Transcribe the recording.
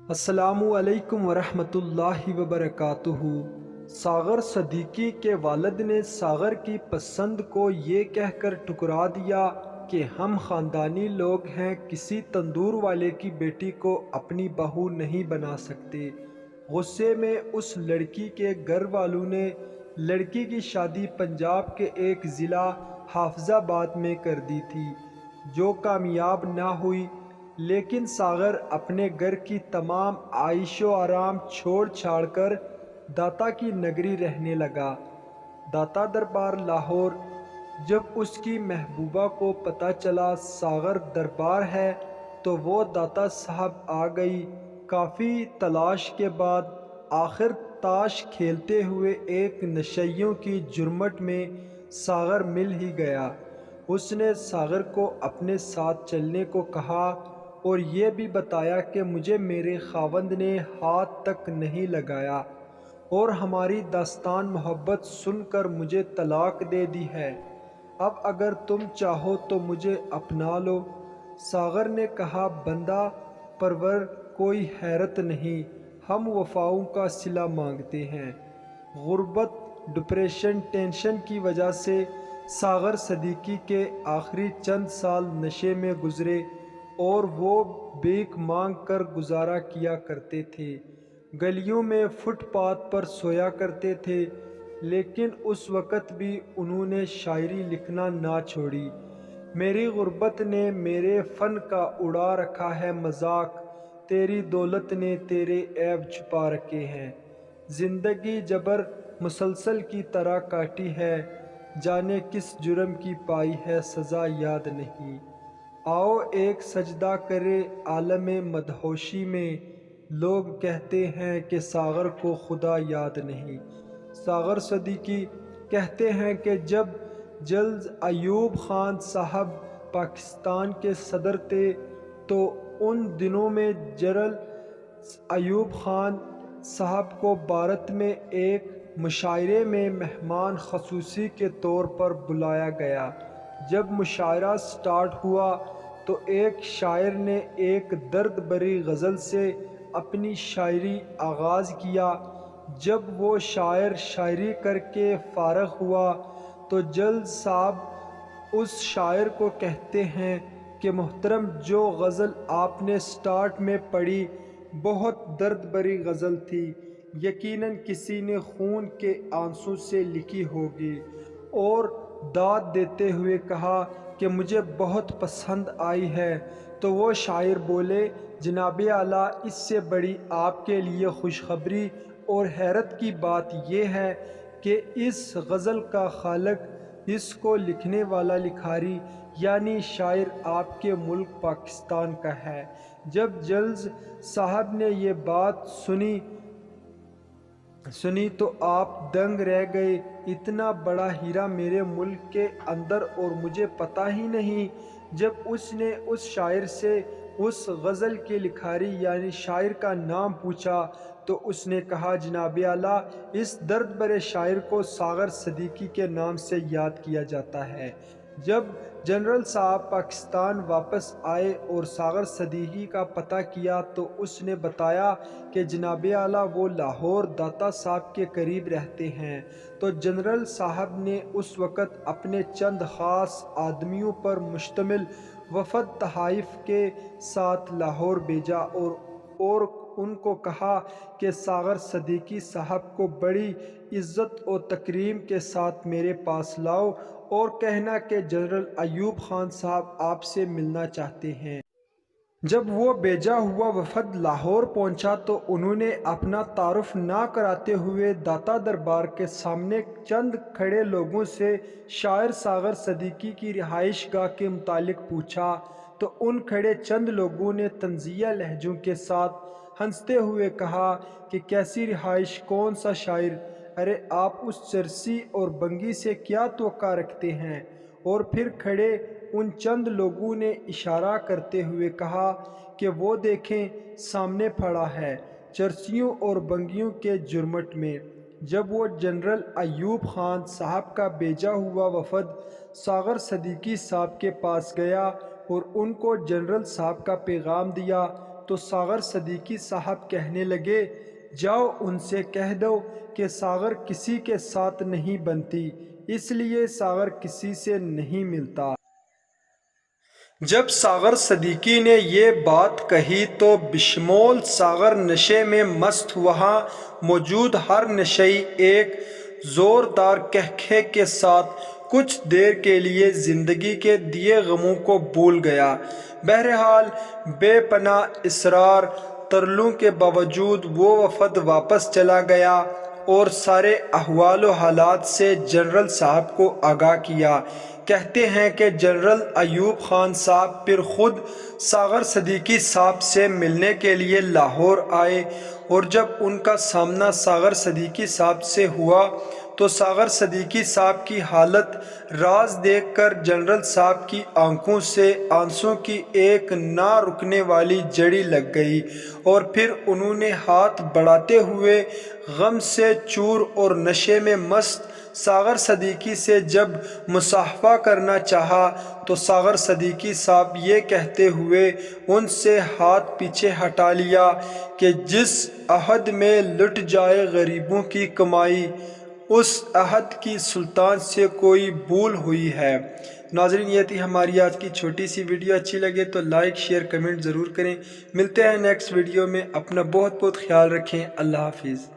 السلام علیکم ورحمۃ اللہ وبرکاتہ۔ ساغر صدیقی کے والد نے ساغر کی پسند کو یہ کہہ کر ٹھکرا دیا کہ ہم خاندانی لوگ ہیں، کسی تندور والے کی بیٹی کو اپنی بہو نہیں بنا سکتے۔ غصے میں اس لڑکی کے گھر والوں نے لڑکی کی شادی پنجاب کے ایک ضلع حافظ آباد میں کر دی تھی، جو کامیاب نہ ہوئی، لیکن ساغر اپنے گھر کی تمام عیش و آرام چھوڑ چھاڑ کر داتا کی نگری رہنے لگا۔ داتا دربار لاہور۔ جب اس کی محبوبہ کو پتہ چلا ساغر دربار ہے تو وہ داتا صاحب آ گئی۔ کافی تلاش کے بعد آخر تاش کھیلتے ہوئے ایک نشئیوں کی جرمٹ میں ساغر مل ہی گیا۔ اس نے ساغر کو اپنے ساتھ چلنے کو کہا اور یہ بھی بتایا کہ مجھے میرے خاوند نے ہاتھ تک نہیں لگایا اور ہماری داستان محبت سن کر مجھے طلاق دے دی ہے، اب اگر تم چاہو تو مجھے اپنا لو۔ ساغر نے کہا، بندہ پرور کوئی حیرت نہیں، ہم وفاؤں کا صلہ مانگتے ہیں۔ غربت، ڈپریشن، ٹینشن کی وجہ سے ساغر صدیقی کے آخری چند سال نشے میں گزرے اور وہ بھیک مانگ کر گزارا کیا کرتے تھے، گلیوں میں فٹ پاتھ پر سویا کرتے تھے، لیکن اس وقت بھی انہوں نے شاعری لکھنا نہ چھوڑی۔ میری غربت نے میرے فن کا اڑا رکھا ہے مذاق، تیری دولت نے تیرے عیب چھپا رکھے ہیں۔ زندگی جبر مسلسل کی طرح کاٹی ہے، جانے کس جرم کی پائی ہے سزا یاد نہیں۔ آؤ ایک سجدہ کرے عالم مدہوشی میں، لوگ کہتے ہیں کہ ساغر کو خدا یاد نہیں۔ ساغر صدیقی کہتے ہیں کہ جب جلد ایوب خان صاحب پاکستان کے صدر تھے تو ان دنوں میں جنرل ایوب خان صاحب کو بھارت میں ایک مشاعرے میں مہمان خصوصی کے طور پر بلایا گیا۔ جب مشاعرہ سٹارٹ ہوا تو ایک شاعر نے ایک درد بھری غزل سے اپنی شاعری آغاز کیا۔ جب وہ شاعر شاعری کر کے فارغ ہوا تو جلد صاحب اس شاعر کو کہتے ہیں کہ محترم، جو غزل آپ نے سٹارٹ میں پڑھی بہت درد بھری غزل تھی، یقیناً کسی نے خون کے آنسوں سے لکھی ہوگی، اور داد دیتے ہوئے کہا کہ مجھے بہت پسند آئی ہے۔ تو وہ شاعر بولے، جناب اعلیٰ، اس سے بڑی آپ کے لیے خوشخبری اور حیرت کی بات یہ ہے کہ اس غزل کا خالق، اس کو لکھنے والا لکھاری یعنی شاعر آپ کے ملک پاکستان کا ہے۔ جب جلز صاحب نے یہ بات سنی تو آپ دنگ رہ گئے، اتنا بڑا ہیرا میرے ملک کے اندر اور مجھے پتہ ہی نہیں۔ جب اس نے اس شاعر سے اس غزل کے لکھاری یعنی شاعر کا نام پوچھا تو اس نے کہا، جناب اعلیٰ، اس درد بھرے شاعر کو ساغر صدیقی کے نام سے یاد کیا جاتا ہے۔ جب جنرل صاحب پاکستان واپس آئے اور ساغر صدیقی کا پتہ کیا تو اس نے بتایا کہ جناب اعلیٰ وہ لاہور داتا صاحب کے قریب رہتے ہیں۔ تو جنرل صاحب نے اس وقت اپنے چند خاص آدمیوں پر مشتمل وفد تحائف کے ساتھ لاہور بھیجا اور ان کو کہا کہ ساغر صدیقی صاحب کو بڑی عزت و تکریم کے ساتھ میرے پاس لاؤ اور کہنا کہ جنرل ایوب خان صاحب آپ سے ملنا چاہتے ہیں۔ جب وہ بھیجا ہوا وفد لاہور پہنچا تو انہوں نے اپنا تعارف نہ کراتے ہوئے داتا دربار کے سامنے چند کھڑے لوگوں سے شاعر ساغر صدیقی کی رہائش گاہ کے متعلق پوچھا تو ان کھڑے چند لوگوں نے طنزیہ لہجوں کے ساتھ ہنستے ہوئے کہا کہ کیسی رہائش، کون سا شاعر، ارے آپ اس چرسی اور بنگی سے کیا توقع رکھتے ہیں؟ اور پھر کھڑے ان چند لوگوں نے اشارہ کرتے ہوئے کہا کہ وہ دیکھیں سامنے پڑا ہے، چرسیوں اور بنگیوں کے جرمٹ میں۔ جب وہ جنرل ایوب خان صاحب کا بھیجا ہوا وفد ساغر صدیقی صاحب کے پاس گیا اور ان کو جنرل صاحب کا پیغام دیا تو ساغر صدیقی صاحب کہنے لگے جاؤ ان سے کہہ دو کہ ساغر کسی کے ساتھ نہیں بنتی، اس لیے ساغر کسی سے نہیں ملتا۔ جب ساغر صدیقی نے یہ بات کہی تو بشمول ساغر نشے میں مست وہاں موجود ہر نشئی ایک زوردار کہکہے کے ساتھ کچھ دیر کے لیے زندگی کے دیے غموں کو بھول گیا۔ بہرحال بے پناہ اصرار ترلوں کے باوجود وہ وفد واپس چلا گیا اور سارے احوال و حالات سے جنرل صاحب کو آگاہ کیا۔ کہتے ہیں کہ جنرل ایوب خان صاحب پھر خود ساغر صدیقی صاحب سے ملنے کے لیے لاہور آئے، اور جب ان کا سامنا ساغر صدیقی صاحب سے ہوا تو ساغر صدیقی صاحب کی حالت راز دیکھ کر جنرل صاحب کی آنکھوں سے آنسوں کی ایک نہ رکنے والی جڑی لگ گئی، اور پھر انہوں نے ہاتھ بڑھاتے ہوئے غم سے چور اور نشے میں مست ساغر صدیقی سے جب مصافحہ کرنا چاہا تو ساغر صدیقی صاحب یہ کہتے ہوئے ان سے ہاتھ پیچھے ہٹا لیا کہ جس عہد میں لٹ جائے غریبوں کی کمائی، اس عہد کی سلطان سے کوئی بھول ہوئی ہے۔ ناظرین، یہ تھی ہماری آج کی چھوٹی سی ویڈیو۔ اچھی لگے تو لائک شیئر کمنٹ ضرور کریں۔ ملتے ہیں نیکسٹ ویڈیو میں، اپنا بہت بہت خیال رکھیں۔ اللہ حافظ۔